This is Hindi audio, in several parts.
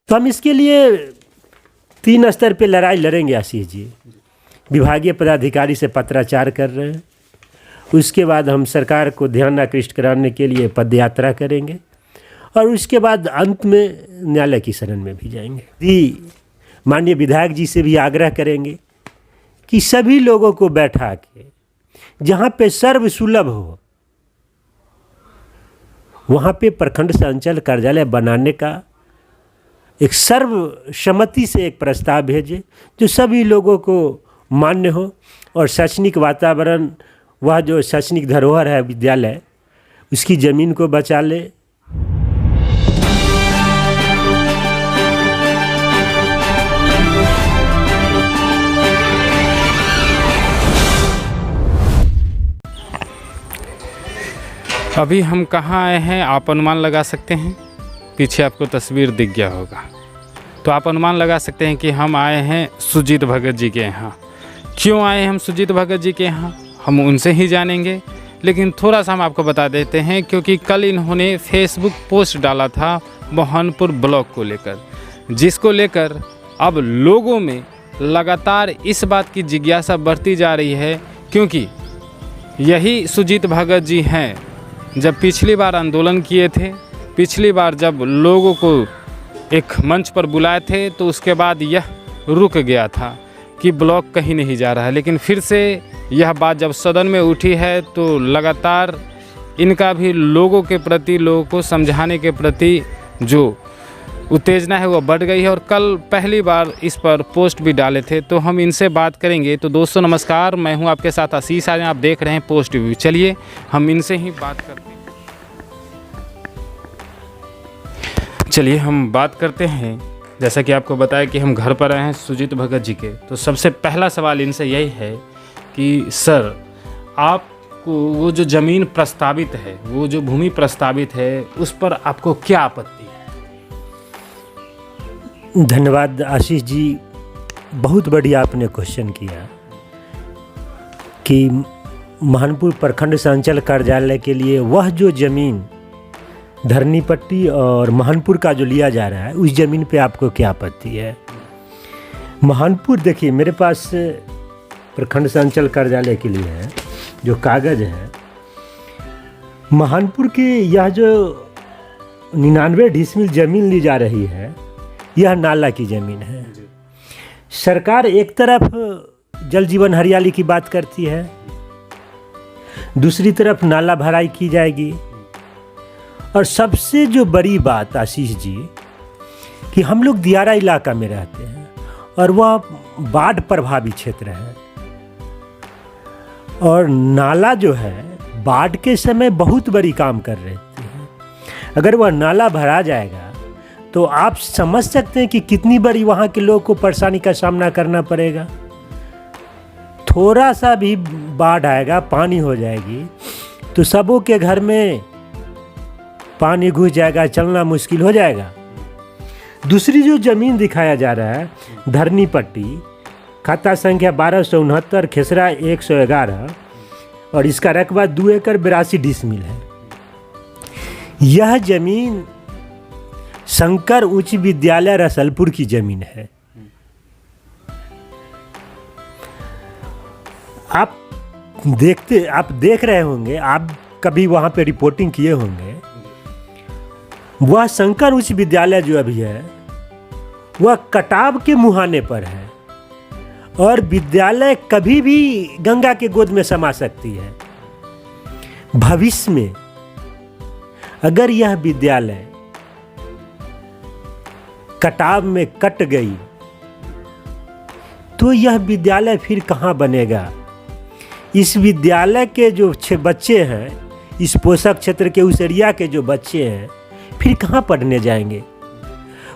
तो हम इसके लिए 3 स्तर पे लड़ाई लड़ेंगे आशीष जी। विभागीय पदाधिकारी से पत्राचार कर रहे हैं, उसके बाद हम सरकार को ध्यान आकृष्ट कराने के लिए पदयात्रा करेंगे और उसके बाद अंत में न्यायालय की शरण में भी जाएंगे। माननीय विधायक जी से भी आग्रह करेंगे कि सभी लोगों को बैठा के जहाँ पे सर्वसुलभ हो वहाँ पे प्रखंड संचल कार्यालय बनाने का एक सर्वसम्मति से एक प्रस्ताव भेजे जो सभी लोगों को मान्य हो और शैक्षणिक वातावरण, वह जो शैक्षणिक धरोहर है विद्यालय, उसकी ज़मीन को बचा ले। अभी हम कहाँ आए हैं आप अनुमान लगा सकते हैं, पीछे आपको तस्वीर दिख गया होगा, तो आप अनुमान लगा सकते हैं कि हम आए हैं सुजीत भगत जी के यहाँ। क्यों आए हम सुजीत भगत जी के यहाँ, हम उनसे ही जानेंगे। लेकिन थोड़ा सा हम आपको बता देते हैं, क्योंकि कल इन्होंने फेसबुक पोस्ट डाला था मोहनपुर ब्लॉक को लेकर, जिसको लेकर अब लोगों में लगातार इस बात की जिज्ञासा बढ़ती जा रही है, क्योंकि यही सुजीत भगत जी हैं जब पिछली बार आंदोलन किए थे, पिछली बार जब लोगों को एक मंच पर बुलाए थे तो उसके बाद यह रुक गया था कि ब्लॉक कहीं नहीं जा रहा है। लेकिन फिर से यह बात जब सदन में उठी है तो लगातार इनका भी लोगों के प्रति, लोगों को समझाने के प्रति जो उत्तेजना है वो बढ़ गई है। और कल पहली बार इस पर पोस्ट भी डाले थे, तो हम इनसे बात करेंगे। तो दोस्तों नमस्कार, मैं हूं आपके साथ आशीष। आज आप देख रहे हैं पोस्ट व्यू। चलिए हम इनसे ही बात करते हैं। चलिए हम बात करते हैं। जैसा कि आपको बताया कि हम घर पर आए हैं सुजीत भगत जी के, तो सबसे पहला सवाल इनसे यही है कि सर, आपको वो जो ज़मीन प्रस्तावित है, वो जो भूमि प्रस्तावित है, उस पर आपको क्या आपत्ति है? धन्यवाद आशीष जी, बहुत बढ़िया आपने क्वेश्चन किया कि मोहनपुर प्रखंड संचल कार्यालय के लिए वह जो ज़मीन धरनी पट्टी और मोहनपुर का जो लिया जा रहा है, उस ज़मीन पे आपको क्या आपत्ति है? मोहनपुर, देखिए मेरे पास प्रखंड संचल कार्यालय के लिए है जो कागज़ है, मोहनपुर की यह जो 99 डिसमिल ज़मीन ली जा रही है, यह नाला की ज़मीन है। सरकार एक तरफ जल जीवन हरियाली की बात करती है, दूसरी तरफ नाला भराई की जाएगी, और सबसे जो बड़ी बात आशीष जी कि हम लोग दियारा इलाका में रहते हैं और वह बाढ़ प्रभावित क्षेत्र है, और नाला जो है बाढ़ के समय बहुत बड़ी काम कर रही है। अगर वह नाला भरा जाएगा तो आप समझ सकते हैं कि कितनी बड़ी वहाँ के लोग को परेशानी का सामना करना पड़ेगा। थोड़ा सा भी बाढ़ आएगा, पानी हो जाएगी, तो सबों के घर में पानी घुस जाएगा, चलना मुश्किल हो जाएगा। दूसरी जो ज़मीन दिखाया जा रहा है धरनी पट्टी, खाता संख्या 1269, खेसरा 111, और इसका रकबा 2 एकड़ 82 डिसमिल है। यह ज़मीन शंकर उच्च विद्यालय रसलपुर की ज़मीन है। आप देख रहे होंगे, आप कभी वहाँ पे रिपोर्टिंग किए होंगे। वह शंकर उच्च विद्यालय जो अभी है वह कटाव के मुहाने पर है, और विद्यालय कभी भी गंगा के गोद में समा सकती है। भविष्य में अगर यह विद्यालय कटाव में कट गई तो यह विद्यालय फिर कहाँ बनेगा? इस विद्यालय के जो बच्चे हैं, इस पोषक क्षेत्र के उस एरिया के जो बच्चे हैं, फिर कहाँ पढ़ने जाएंगे?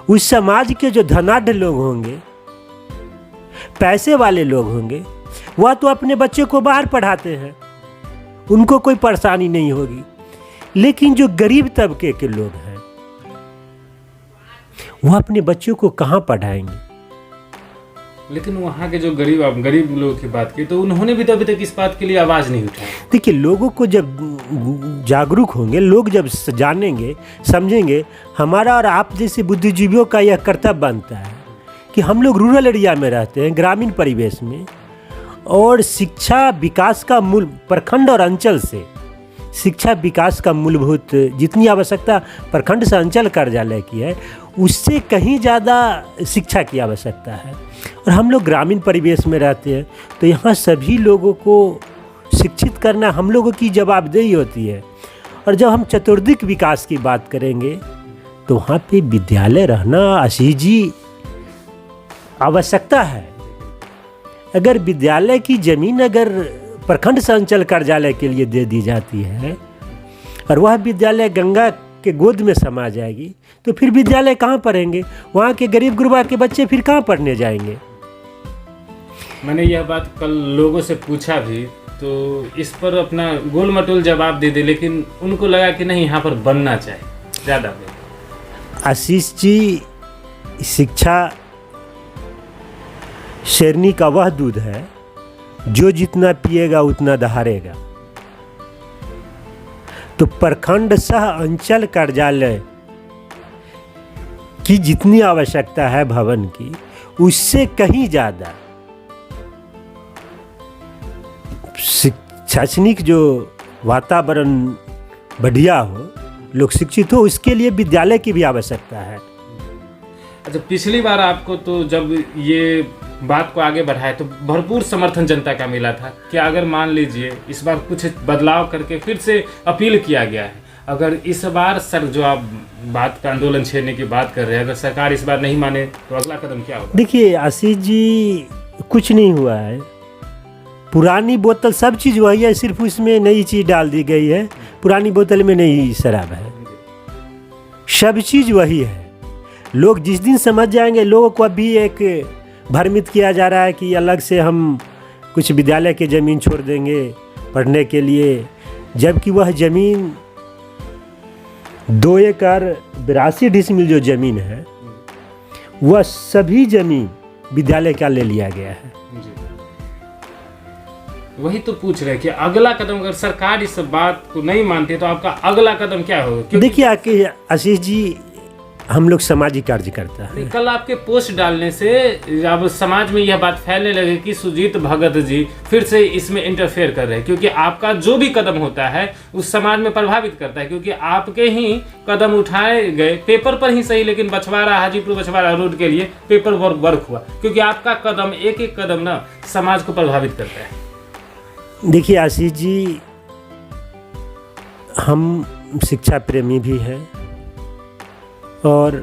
उस समाज के जो धनाढ़ लोग होंगे, पैसे वाले लोग होंगे, वह तो अपने बच्चे को बाहर पढ़ाते हैं, उनको कोई परेशानी नहीं होगी। लेकिन जो गरीब तबके के लोग हैं, वह अपने बच्चों को कहाँ पढ़ाएंगे? लेकिन वहाँ के जो गरीब लोगों की बात की तो उन्होंने भी तो अभी तक इस बात के लिए आवाज़ नहीं उठाई। देखिए, लोगों को जब जागरूक होंगे, लोग जब जानेंगे, समझेंगे, हमारा और आप जैसे बुद्धिजीवियों का यह कर्तव्य बनता है कि हम लोग रूरल एरिया में रहते हैं, ग्रामीण परिवेश में, और शिक्षा विकास का मूल प्रखंड और अंचल से शिक्षा विकास का मूलभूत जितनी आवश्यकता प्रखंड से अंचल कार्यालय की है, उससे कहीं ज़्यादा शिक्षा की आवश्यकता है। और हम लोग ग्रामीण परिवेश में रहते हैं, तो यहाँ सभी लोगों को शिक्षित करना हम लोगों की जवाबदेही होती है। और जब हम चतुर्दिक विकास की बात करेंगे तो वहाँ पे विद्यालय रहना आशीष जी आवश्यकता है। अगर विद्यालय की ज़मीन अगर प्रखंड से अंचल कार्यालय के लिए दे दी जाती है और वह विद्यालय गंगा के गोद में समा जाएगी, तो फिर विद्यालय कहाँ पढ़ेंगे? वहाँ के गरीब गुरबा के बच्चे फिर कहाँ पढ़ने जाएंगे? मैंने यह बात कल लोगों से पूछा भी, तो इस पर अपना गोल मटोल जवाब दे दे, लेकिन उनको लगा कि नहीं, यहाँ पर बनना चाहिए ज़्यादा। आशीष जी, शिक्षा शेरनी का वह दूध है जो जितना पिएगा उतना दहाड़ेगा। तो प्रखंड सह अंचल कार्यालय की जितनी आवश्यकता है भवन की, उससे कहीं ज़्यादा शैक्षणिक जो वातावरण बढ़िया हो, लोग शिक्षित हो, उसके लिए विद्यालय की भी आवश्यकता है। अच्छा, पिछली बार आपको तो जब ये बात को आगे बढ़ाए तो भरपूर समर्थन जनता का मिला था कि अगर मान लीजिए इस बार कुछ बदलाव करके फिर से अपील किया गया है, अगर इस बार सर जो आप बात का आंदोलन छेड़ने की बात कर रहे हैं, अगर सरकार इस बार नहीं माने तो अगला कदम क्या होगा? देखिए आशीष जी, कुछ नहीं हुआ है। पुरानी बोतल सब चीज़ वही है, सिर्फ उसमें नई चीज़ डाल दी गई है। पुरानी बोतल में नई शराब है, सब चीज़ वही है। लोग जिस दिन समझ जाएंगे, लोगों को अभी एक भ्रमित किया जा रहा है कि अलग से हम कुछ विद्यालय की ज़मीन छोड़ देंगे पढ़ने के लिए, जबकि वह ज़मीन 2 एकड़ 82 डिसमिल जो ज़मीन है, वह सभी ज़मीन विद्यालय का ले लिया गया है। वही तो पूछ रहे हैं कि अगला कदम, अगर सरकार इस बात को नहीं मानती तो आपका अगला कदम क्या होगा? देखिए आशीष जी, हम लोग सामाजिक कार्य करता है। कल आपके पोस्ट डालने से अब समाज में यह बात फैलने लगी कि सुजीत भगत जी फिर से इसमें इंटरफेयर कर रहे हैं, क्योंकि आपका जो भी कदम होता है उस समाज में प्रभावित करता है, क्योंकि आपके ही कदम उठाए गए, पेपर पर ही सही, लेकिन बछवाड़ा हाजीपुर बछवाड़ा रोड के लिए पेपर वर्क हुआ, क्योंकि आपका कदम एक एक कदम ना समाज को प्रभावित करता है। देखिए आशीष जी, हम शिक्षा प्रेमी भी हैं और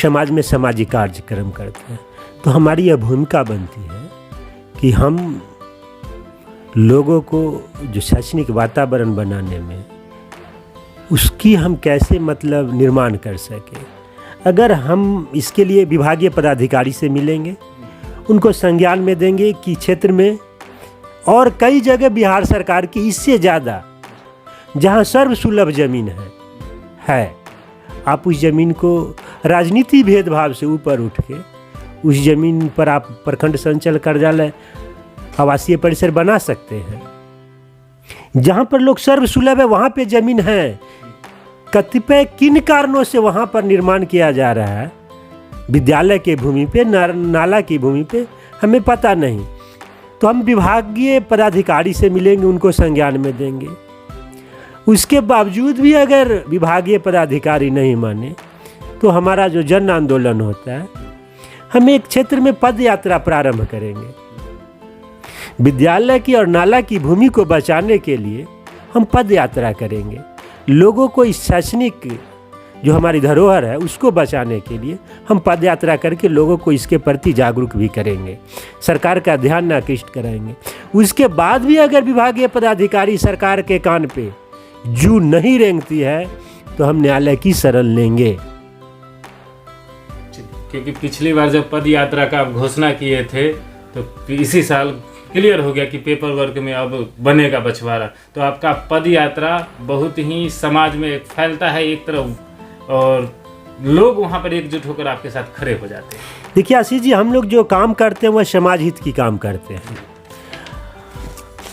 समाज में सामाजिक कार्यक्रम करते हैं, तो हमारी यह भूमिका बनती है कि हम लोगों को जो शैक्षणिक वातावरण बनाने में उसकी हम कैसे मतलब निर्माण कर सकें। अगर हम इसके लिए विभागीय पदाधिकारी से मिलेंगे, उनको संज्ञान में देंगे कि क्षेत्र में और कई जगह बिहार सरकार की इससे ज़्यादा जहाँ सर्वसुलभ ज़मीन है, आप उस ज़मीन को राजनीति भेदभाव से ऊपर उठ के उस ज़मीन पर आप प्रखंड संचल कार्यालय आवासीय परिसर बना सकते हैं। जहाँ पर लोग सर्वसुलभ है वहाँ पे ज़मीन है, कतिपय किन कारणों से वहाँ पर निर्माण किया जा रहा है, विद्यालय के भूमि पे, नाला की भूमि पे, हमें पता नहीं। तो हम विभागीय पदाधिकारी से मिलेंगे, उनको संज्ञान में देंगे। उसके बावजूद भी अगर विभागीय पदाधिकारी नहीं माने तो हमारा जो जन आंदोलन होता है, हम एक क्षेत्र में पद यात्रा प्रारंभ करेंगे। विद्यालय की और नाला की भूमि को बचाने के लिए हम पद यात्रा करेंगे। लोगों को इस शैक्षणिक जो हमारी धरोहर है उसको बचाने के लिए हम पद यात्रा करके लोगों को इसके प्रति जागरूक भी करेंगे, सरकार का ध्यान आकृष्ट कराएंगे। उसके बाद भी अगर विभागीय पदाधिकारी सरकार के कान पे जू नहीं रेंगती है तो हम न्यायालय की शरण लेंगे। क्योंकि पिछली बार जब पद यात्रा का आप घोषणा किए थे तो इसी साल क्लियर हो गया कि पेपर वर्क में अब बनेगा बछवाड़ा, तो आपका पद यात्रा बहुत ही समाज में फैलता है एक तरफ, और लोग वहाँ पर एकजुट होकर आपके साथ खड़े हो जाते हैं? देखिए आशीष जी, हम लोग जो काम करते हैं वह समाज हित की काम करते हैं,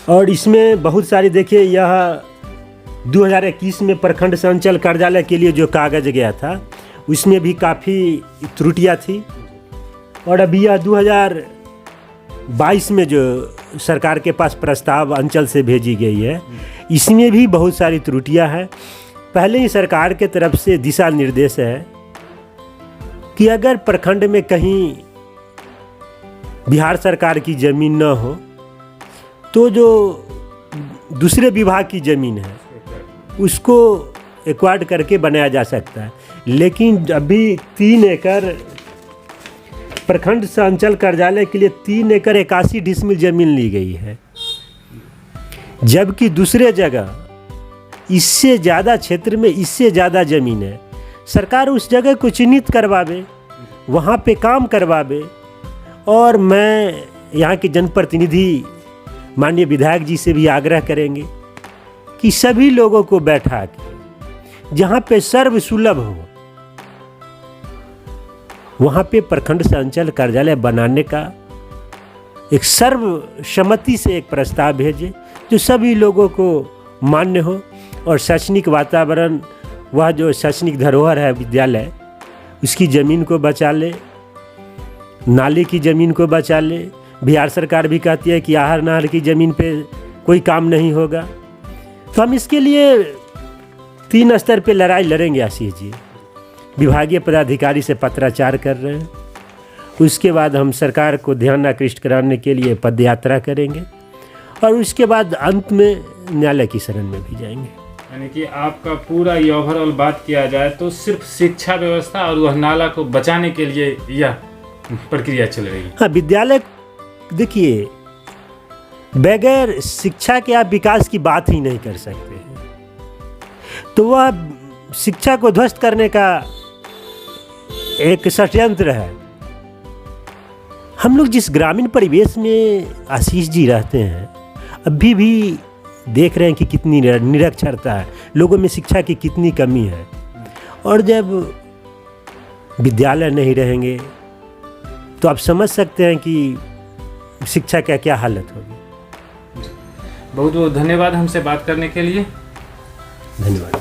और इसमें बहुत सारी, देखिए यह 2021 में प्रखंड संचल कार्यालय के लिए जो कागज गया था उसमें भी काफ़ी त्रुटियां थी, और अभी यह 2022 में जो सरकार के पास प्रस्ताव अंचल से भेजी गई है इसमें भी बहुत सारी त्रुटियां हैं। पहले ही सरकार के तरफ से दिशा निर्देश है कि अगर प्रखंड में कहीं बिहार सरकार की ज़मीन न हो तो जो दूसरे विभाग की ज़मीन है उसको एक्वायर्ड करके बनाया जा सकता है, लेकिन अभी 3 एकड़ प्रखंड संचल कार्यालय के लिए 3 एकड़ 81 डिसमिल ज़मीन ली गई है, जबकि दूसरे जगह इससे ज़्यादा क्षेत्र में इससे ज़्यादा ज़मीन है। सरकार उस जगह को चिन्हित करवावे, वहाँ पे काम करवावे। और मैं यहाँ के जनप्रतिनिधि माननीय विधायक जी से भी आग्रह करेंगे कि सभी लोगों को बैठा के जहाँ पे सर्वसुलभ हो वहाँ पे प्रखंड संचल कार्यालय बनाने का एक सर्वसम्मति से एक प्रस्ताव भेजे जो सभी लोगों को मान्य हो, और शैक्षणिक वातावरण, वह जो शैक्षणिक धरोहर है विद्यालय, उसकी ज़मीन को बचा ले, नाले की ज़मीन को बचा ले। बिहार सरकार भी कहती है कि आहर नहर की ज़मीन पे कोई काम नहीं होगा, तो हम इसके लिए 3 स्तर पे लड़ाई लड़ेंगे आशीष जी। विभागीय पदाधिकारी से पत्राचार कर रहे हैं, उसके बाद हम सरकार को ध्यान आकृष्ट कराने के लिए पद यात्रा करेंगे, और उसके बाद अंत में न्यायालय की शरण में भी जाएंगे। यानी कि आपका पूरा ये ओवरऑल बात किया जाए तो सिर्फ शिक्षा व्यवस्था और वह नाला को बचाने के लिए यह प्रक्रिया चल रही है। हाँ, विद्यालय देखिए, बगैर शिक्षा के आप विकास की बात ही नहीं कर सकते हैं, तो वह शिक्षा को ध्वस्त करने का एक षड्यंत्र है। हम लोग जिस ग्रामीण परिवेश में आशीष जी रहते हैं, अभी भी देख रहे हैं कि कितनी निरक्षरता है, लोगों में शिक्षा की कितनी कमी है, और जब विद्यालय नहीं रहेंगे तो आप समझ सकते हैं कि शिक्षा का क्या हालत होगी। बहुत बहुत धन्यवाद हमसे बात करने के लिए। धन्यवाद।